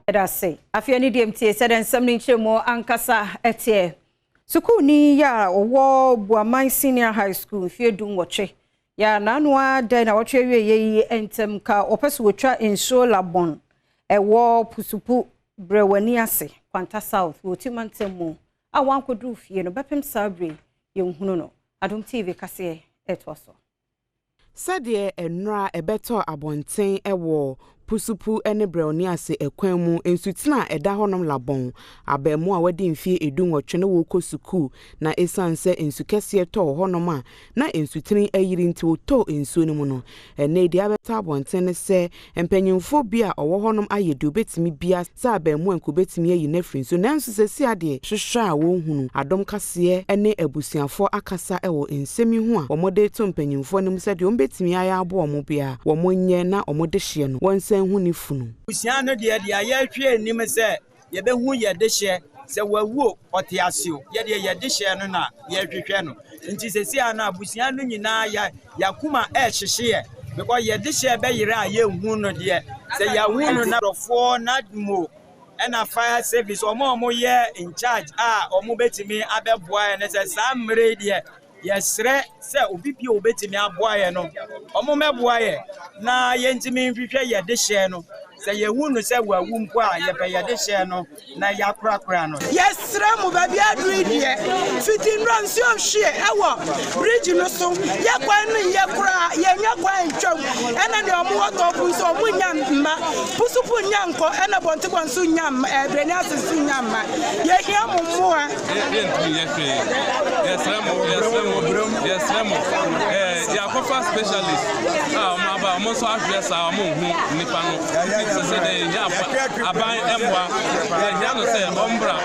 Edase afia ni DMT said and some nchemo ankasa etie suku ni ya owo Buaman Senior High School fie dum woche ya nanwa den na woche ye entem ka opeso wotwa inso Labon ewo pusupu brewani ase Kwanta South wotimantemu awankodu fie no bepem sabre ye nhunu no Adom TV Kasee etwoso Sadie enra ebeto abonten ewo pusupu ene brewani ase ekwan mu ensutina eda honom Labon abemu a wadi mfie edun wotwe wo kosuku na esanse ensukese to honom a na ensutini ayiri nti woto ensuo ne mu no ene dia beta abonten ne se empanyimfo bia owo honom ayedu betimi bia sa abemu anko betimi ayi na frinso nanso se si ade hwehwe a wo hunu Adom Kasee ene abusuafo akasa ewo ensemi ho a omode to empanyimfo ne mu se de ombetimi aya abo omo bia wo monye na omode hye no wonse huni funu usiano de ya hwe anim se ye be hu ye de hye se wawu otiasio ye de ye de hye no na ye hwehwe no nti se si ana abusiano nyina ya kuma hye because ye de hye be yire a ye hu no de se ya hu no na rofo na mo ena fire service omo ye in charge omo betimi abeboa ne se samre de yesre se obibi obetimi aboa ye no omo meboa ye na ye ntimi nhwehwe ye de hye no se ye hu no se wawu mpo a ye be ye de hye no na ya krakra no yesre mu ba bia dru die fitin ran si ohwe ewo bridge no so ye kwan ni ye kra ye nya kwan twam ena de omo woto pu so omo nya mma pusupu nya nko ena bonte kwanso nya mma breni asesu nya mma ye hia mu mu a Yes, ya kofa specialist. Maba mo so address mo hu nipa no. Se de ya aban emwa. Ya no say ombra